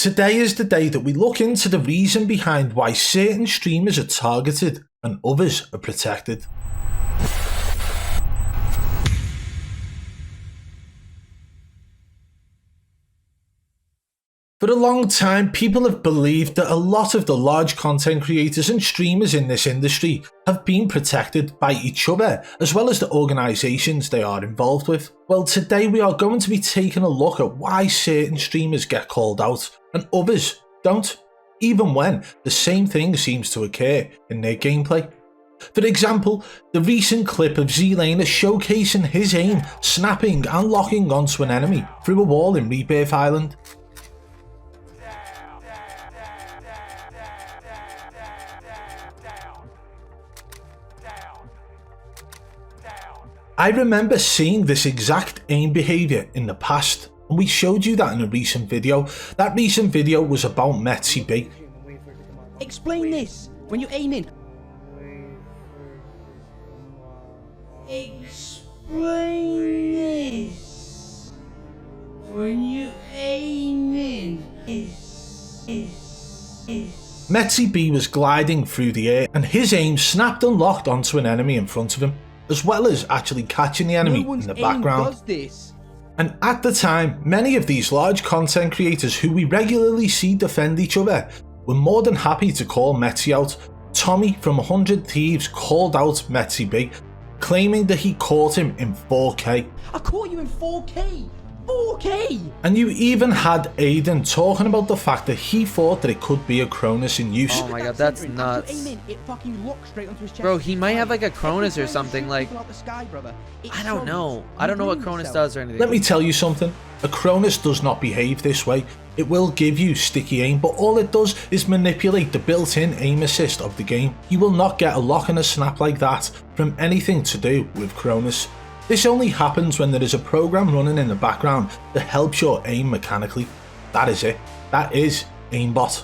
Today is the day that we look into the reason behind why certain streamers are targeted and others are protected. For a long time, people have believed that a lot of the large content creators and streamers in this industry have been protected by each other, as well as the organisations they are involved with. Well, today we are going to be taking a look at why certain streamers get called out and others don't, even when the same thing seems to occur in their gameplay. For example, the recent clip of ZLANER showcasing his aim, snapping and locking onto an enemy through a wall in Rebirth Island. I remember seeing this exact aim behaviour in the past, and we showed you that in a recent video. That recent video was about Metzy B. Explain this when you're aiming. Explain this when you're aiming. Metzy B was gliding through the air, and his aim snapped and locked onto an enemy in front of him, as well as actually catching the enemy in the background. Does this. And at the time, many of these large content creators who we regularly see defend each other were more than happy to call Metzy out. Tommy from 100 Thieves called out Metzy B, claiming that he caught him in 4K. I caught you in 4K! 4K! And you even had Aydan talking about the fact that he thought that it could be a Cronus in use. Oh my god, that's nuts. Bro, he might have like a Cronus or something, like, I don't know. I don't know what Cronus does or anything. Let me tell you something. A Cronus does not behave this way. It will give you sticky aim, but all it does is manipulate the built-in aim assist of the game. You will not get a lock and a snap like that from anything to do with Cronus. This only happens when there is a program running in the background that helps your aim mechanically. That is it. That is aimbot.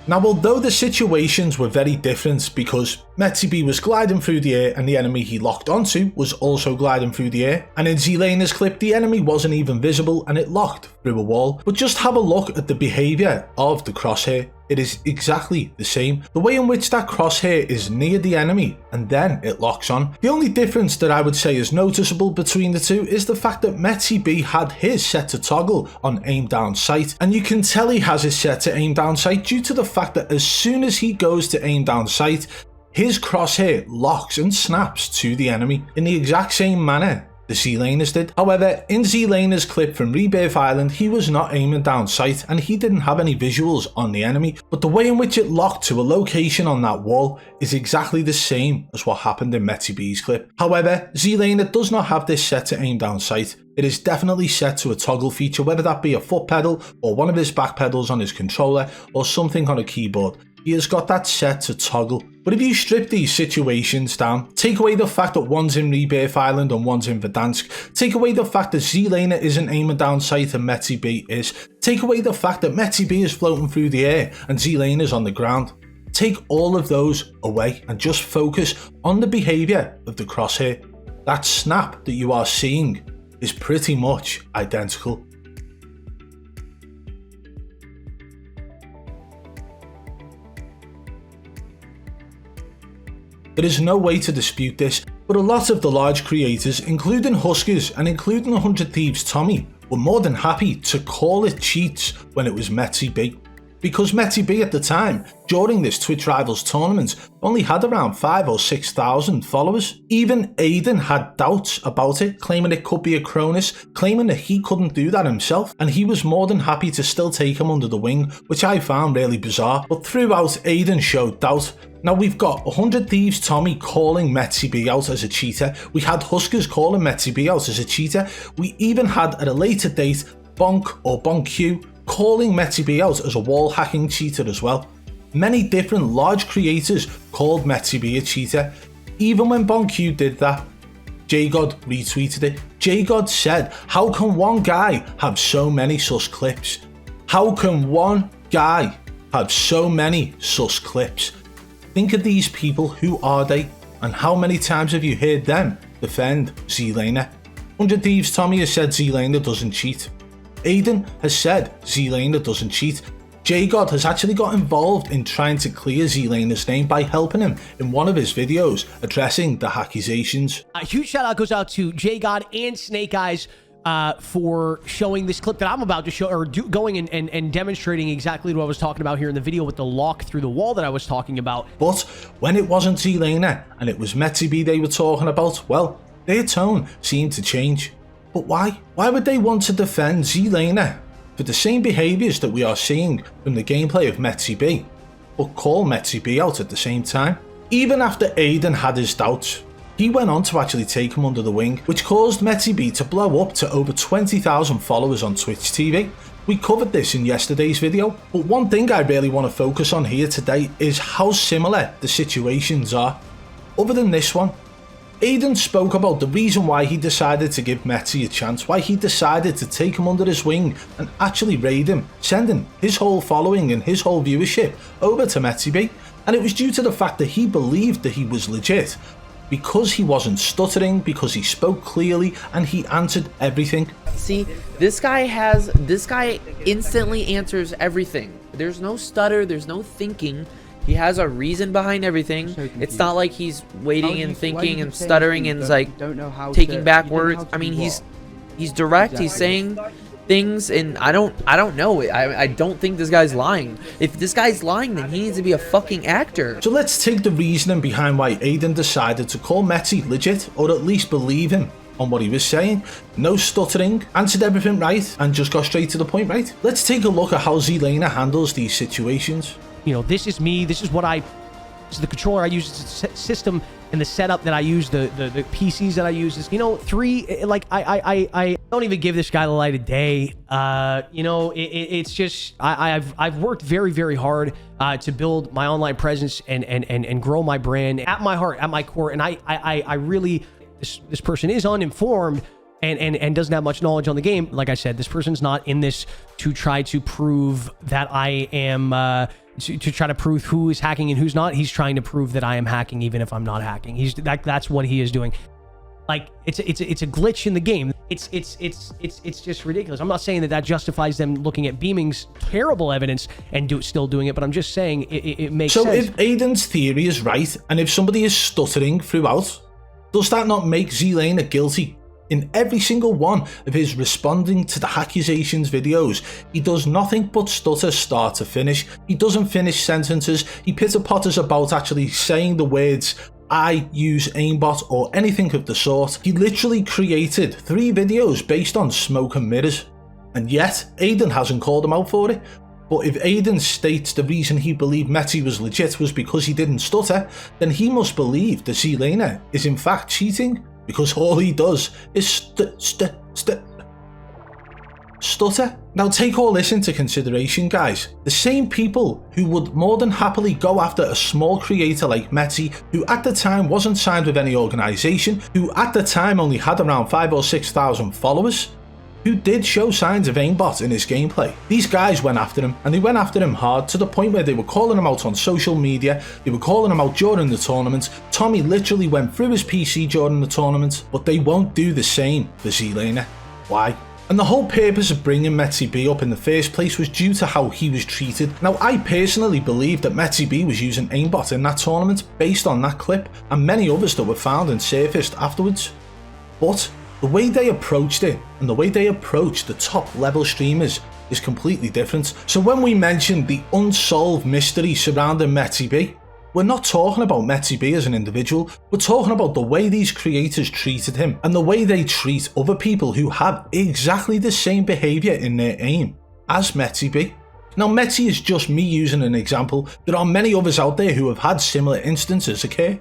Now, although the situations were very different because Metzy B was gliding through the air and the enemy he locked onto was also gliding through the air, and in ZLANER's clip the enemy wasn't even visible and it locked through a wall. But just have a look at the behaviour of the crosshair. It is exactly the same. The way in which that crosshair is near the enemy and then it locks on. The only difference that I would say is noticeable between the two is the fact that Metzy B had his set to toggle on aim down sight, and you can tell he has it set to aim down sight due to the fact that as soon as he goes to aim down sight, his crosshair locks and snaps to the enemy in the exact same manner the ZLANER's did. However, in ZLANER's clip from Rebirth Island, he was not aiming down sight and he didn't have any visuals on the enemy, but the way in which it locked to a location on that wall is exactly the same as what happened in Metzy B's clip. However, ZLANER does not have this set to aim down sight. It is definitely set to a toggle feature, whether that be a foot pedal or one of his back pedals on his controller or something on a keyboard. He has got that set to toggle. But if you strip these situations down, take away the fact that one's in Rebirth Island and one's in Verdansk, take away the fact that ZLANER isn't aiming down sight and Metzy B is, take away the fact that Metzy B is floating through the air and ZLANER's on the ground, take all of those away and just focus on the behaviour of the crosshair. That snap that you are seeing is pretty much identical. There is no way to dispute this, but a lot of the large creators, including Huskers and including 100 Thieves Tommy, were more than happy to call it cheats when it was Metzy B. Because Metzy B at the time, during this Twitch Rivals tournament, only had around 5,000 or 6,000 followers. Even Aydan had doubts about it, claiming it could be a Cronus, claiming that he couldn't do that himself, and he was more than happy to still take him under the wing, which I found really bizarre. But throughout, Aydan showed doubt. Now we've got 100 Thieves Tommy calling Metzy B out as a cheater, we had Huskers calling Metzy B out as a cheater, we even had at a later date Bonk or BonkQ calling Metzy B out as a wall hacking cheater as well. Many different large creators called Metzy B a cheater. Even when BonkQ did that, JGOD retweeted it. JGOD said, how can one guy have so many sus clips? How can one guy have so many sus clips? Think of these people, who are they? And how many times have you heard them defend ZLANER? 100 Thieves Tommy has said ZLANER doesn't cheat. Aydan has said ZLANER doesn't cheat. JGOD has actually got involved in trying to clear ZLANER's name by helping him in one of his videos addressing the accusations. A huge shout out goes out to JGOD and Snake Eyes for showing this clip that I'm about to show, or going and demonstrating exactly what I was talking about here in the video with the lock through the wall that I was talking about. But when it wasn't ZLANER and it was Metzy B they were talking about, well, their tone seemed to change. But why? Why would they want to defend ZLANER for the same behaviours that we are seeing from the gameplay of Metzy B, but call Metzy B out at the same time? Even after Aydan had his doubts, he went on to actually take him under the wing, which caused Metzy B to blow up to over 20,000 followers on Twitch TV. We covered this in yesterday's video, but one thing I really want to focus on here today is how similar the situations are. Other than this one, Aydan spoke about the reason why he decided to give Metzy a chance, why he decided to take him under his wing and actually raid him, sending his whole following and his whole viewership over to Metzy B. And it was due to the fact that he believed that he was legit, because he wasn't stuttering, because he spoke clearly and he answered everything. See, this guy instantly answers everything. There's no stutter, there's no thinking. He has a reason behind everything. It's not like he's waiting and thinking and stuttering and like taking back words. I mean, he's direct. He's saying things, and I don't know. I don't think this guy's lying. If this guy's lying, then he needs to be a fucking actor. So let's take the reasoning behind why Aydan decided to call Metzy legit, or at least believe him on what he was saying. No stuttering, answered everything right, and just got straight to the point, right? Let's take a look at how ZLANER handles these situations. You know, this is me. This is what this is the controller I use. It's the system and the setup that I use. The PCs that I use is, you know, I don't even give this guy the light of day. You know, it's just I've worked very, very hard to build my online presence and grow my brand at my heart, at my core. And I really, this person is uninformed and doesn't have much knowledge on the game. Like I said, this person's not in this to try to prove that I am to try to prove who is hacking and who's not. He's trying to prove that I am hacking even if I'm not hacking. That's what he is doing. Like, it's a glitch in the game. It's just ridiculous. I'm not saying that justifies them looking at Beaming's terrible evidence and still doing it, but I'm just saying it makes sense. So if Aydan's theory is right, and if somebody is stuttering throughout, does that not make ZLANER guilty? In every single one of his responding to the accusations videos, he does nothing but stutter start to finish. He doesn't finish sentences. He pitter-potters about actually saying the words, I use aimbot, or anything of the sort. He literally created 3 videos based on smoke and mirrors. And yet, Aydan hasn't called him out for it. But if Aydan states the reason he believed Metzy was legit was because he didn't stutter, then he must believe that ZLANER is in fact cheating, because all he does is stutter. Now take all this into consideration, guys. The same people who would more than happily go after a small creator like Metzy, who at the time wasn't signed with any organisation, who at the time only had around 5,000 or 6,000 followers, who did show signs of aimbot in his gameplay. These guys went after him, and they went after him hard, to the point where they were calling him out on social media, they were calling him out during the tournament. Tommy literally went through his PC during the tournament, but they won't do the same for ZLANER. Why? And the whole purpose of bringing Metzy B up in the first place was due to how he was treated. Now, I personally believe that Metzy B was using aimbot in that tournament based on that clip, and many others that were found and surfaced afterwards. But the way they approached it, and the way they approached the top level streamers, is completely different. So when we mention the unsolved mystery surrounding Metzy B, we're not talking about Metzy B as an individual, we're talking about the way these creators treated him, and the way they treat other people who have exactly the same behaviour in their aim as Metzy B. Now, Metzy is just me using an example. There are many others out there who have had similar instances occur.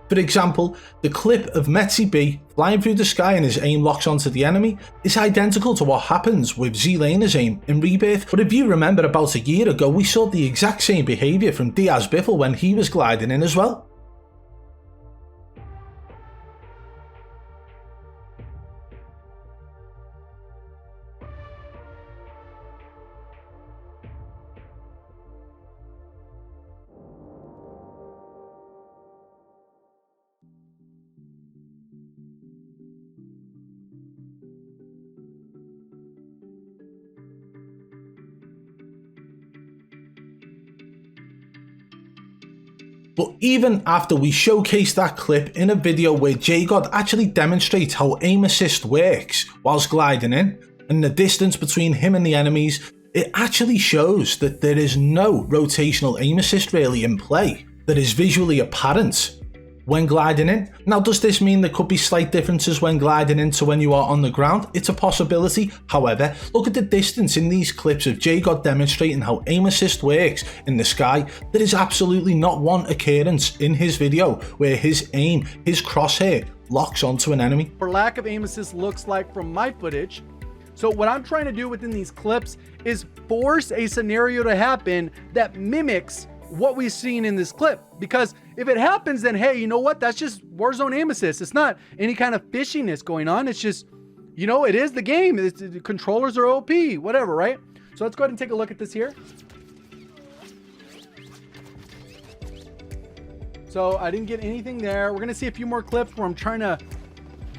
For example, the clip of Metzy B flying through the sky and his aim locks onto the enemy is identical to what happens with ZLANER's aim in Rebirth. But if you remember, about a year ago we saw the exact same behaviour from Diaz Biffle when he was gliding in as well. But even after we showcase that clip in a video where JGOD actually demonstrates how aim assist works whilst gliding in, and the distance between him and the enemies, it actually shows that there is no rotational aim assist really in play that is visually apparent when gliding in. Now, does this mean there could be slight differences when gliding in to when you are on the ground? It's a possibility. However, look at the distance in these clips of JGOD demonstrating how aim assist works in the sky. There is absolutely not one occurrence in his video where his aim, his crosshair, locks onto an enemy. For lack of aim assist looks like from my footage. So what I'm trying to do within these clips is force a scenario to happen that mimics what we've seen in this clip. Because if it happens, then hey, you know what? That's just Warzone aim assist. It's not any kind of fishiness going on. It's just, you know, it is the game. The controllers are OP, whatever, right? So let's go ahead and take a look at this here. So I didn't get anything there. We're gonna see a few more clips where I'm trying to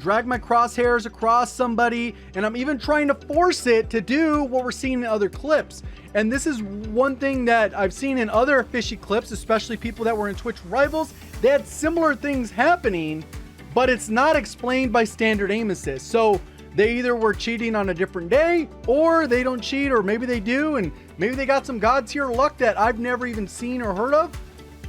drag my crosshairs across somebody, and I'm even trying to force it to do what we're seeing in other clips. And this is one thing that I've seen in other fishy clips, especially people that were in Twitch Rivals. They had similar things happening, but it's not explained by standard aim assist. So they either were cheating on a different day, or they don't cheat, or maybe they do, and maybe they got some God tier luck that I've never even seen or heard of.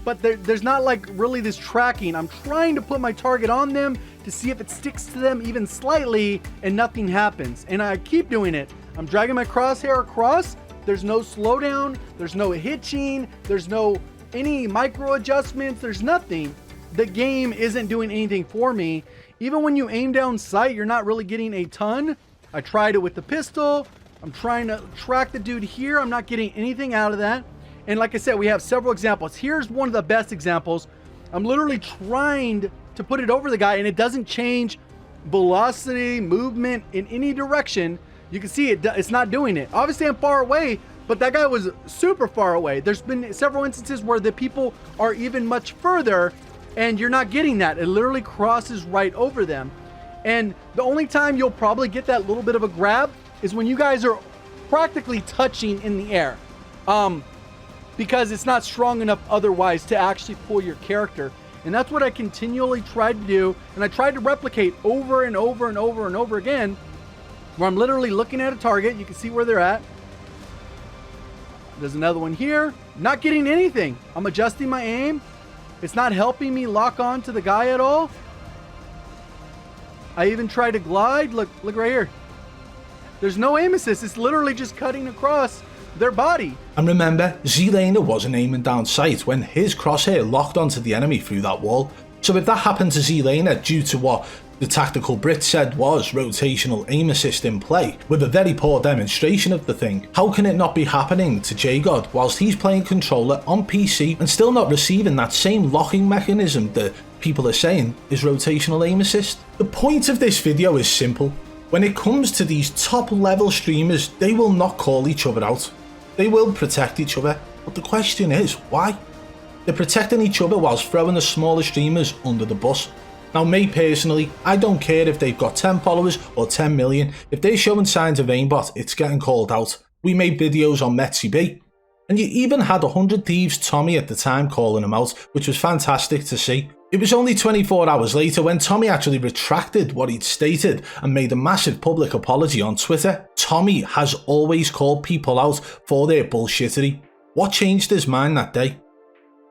But there's not like really this tracking. I'm trying to put my target on them to see if it sticks to them even slightly, and nothing happens. And I keep doing it. I'm dragging my crosshair across. There's no slowdown. There's no hitching. There's no any micro adjustments. There's nothing. The game isn't doing anything for me. Even when you aim down sight, you're not really getting a ton. I tried it with the pistol. I'm trying to track the dude here. I'm not getting anything out of that. And like I said, we have several examples. Here's one of the best examples. I'm literally trying to put it over the guy, and it doesn't change velocity, movement in any direction. You can see it's not doing it. Obviously, I'm far away, but that guy was super far away. There's been several instances where the people are even much further, and you're not getting that. It literally crosses right over them. And the only time you'll probably get that little bit of a grab is when you guys are practically touching in the air. Because it's not strong enough otherwise to actually pull your character. And that's what I continually tried to do, and I tried to replicate over and over and over and over again, where I'm literally looking at a target. You can see where they're at. There's another one here. Not getting anything. I'm adjusting my aim. It's not helping me lock on to the guy at all. I even tried to glide. Look right here. There's no aim assist. It's literally just cutting across their body. And remember, ZLANER wasn't aiming down sight when his crosshair locked onto the enemy through that wall. So if that happened to ZLANER due to what the tactical Brit said was rotational aim assist in play, with a very poor demonstration of the thing, how can it not be happening to JGOD whilst he's playing controller on PC and still not receiving that same locking mechanism that people are saying is rotational aim assist? The point of this video is simple. When it comes to these top level streamers, they will not call each other out. They will protect each other, but the question is, why? They're protecting each other whilst throwing the smaller streamers under the bus. Now, me personally, I don't care if they've got 10 followers or 10 million. If they're showing signs of aimbot, it's getting called out. We made videos on Metzy B, and you even had 100 Thieves Tommy at the time calling him out, which was fantastic to see. It was only 24 hours later when Tommy actually retracted what he'd stated and made a massive public apology on Twitter. Tommy has always called people out for their bullshittery. What changed his mind that day?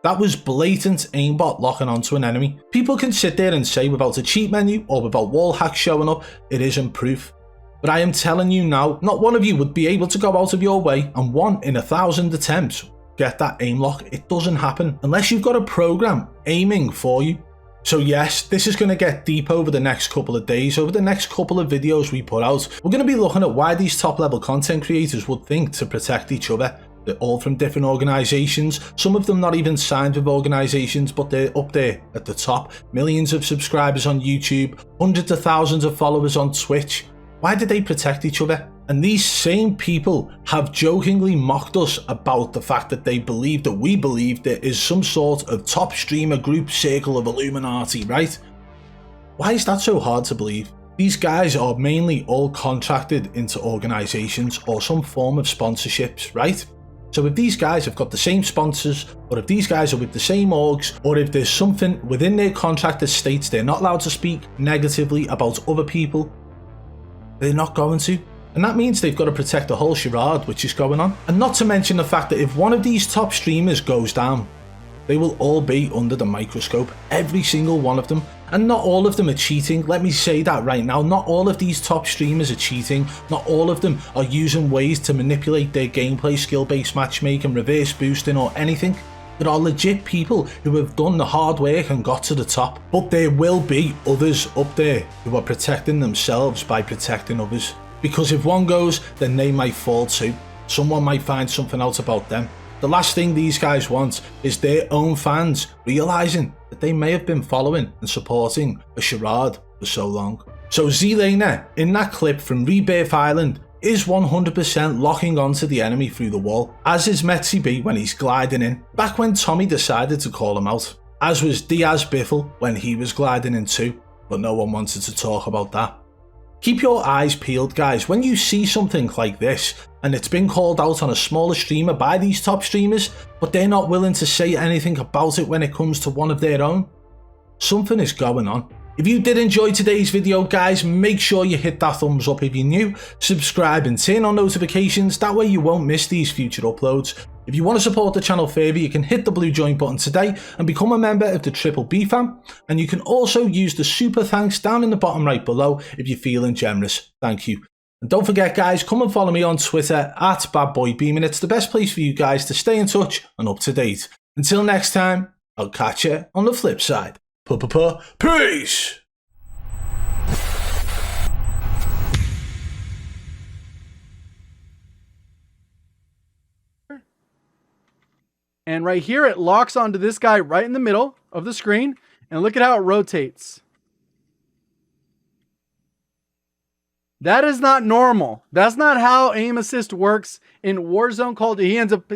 That was blatant aimbot locking onto an enemy. People can sit there and say without a cheat menu or without wall hacks showing up, it isn't proof. But I am telling you now, not one of you would be able to go out of your way and 1 in 1,000 attempts get that aim lock. It doesn't happen unless you've got a program aiming for you. So yes, this is going to get deep over the next couple of days. Over the next couple of videos we put out, we're going to be looking at why these top level content creators would think to protect each other. They're all from different organisations, some of them not even signed with organisations, but they're up there at the top. Millions of subscribers on YouTube, hundreds of thousands of followers on Twitch. Why did they protect each other? And these same people have jokingly mocked us about the fact that they believe that we believe there is some sort of top streamer group circle of Illuminati, right? Why is that so hard to believe? These guys are mainly all contracted into organisations or some form of sponsorships, right? So if these guys have got the same sponsors, or if these guys are with the same orgs, or if there's something within their contract that states they're not allowed to speak negatively about other people, they're not going to. And that means they've got to protect the whole charade which is going on. And not to mention the fact that if one of these top streamers goes down, they will all be under the microscope, every single one of them. And not all of them are cheating, let me say that right now. Not all of these top streamers are cheating, not all of them are using ways to manipulate their gameplay, skill-based matchmaking, reverse boosting or anything. There are legit people who have done the hard work and got to the top. But there will be others up there who are protecting themselves by protecting others. Because if one goes, then they might fall too. Someone might find something out about them. The last thing these guys want is their own fans realizing that they may have been following and supporting a charade for so long. So ZLANER, in that clip from Rebirth Island, is 100% locking onto the enemy through the wall, as is Metzy B when he's gliding in, back when Tommy decided to call him out, as was Diaz Biffle when he was gliding in too, but no one wanted to talk about that. Keep your eyes peeled, guys, when you see something like this, and it's been called out on a smaller streamer by these top streamers, but they're not willing to say anything about it when it comes to one of their own. Something is going on. If you did enjoy today's video, guys, make sure you hit that thumbs up if you're new, subscribe and turn on notifications, that way you won't miss these future uploads. If you want to support the channel further, you can hit the blue join button today and become a member of the Triple B fam, and you can also use the super thanks down in the bottom right below if you're feeling generous. Thank you. And don't forget, guys, come and follow me on Twitter at BadBoy Beaman. It's the best place for you guys to stay in touch and up to date. Until next time, I'll catch you on the flip side. Peace! And right here, it locks onto this guy right in the middle of the screen. And look at how it rotates. That is not normal. That's not how aim assist works in Warzone. He ends up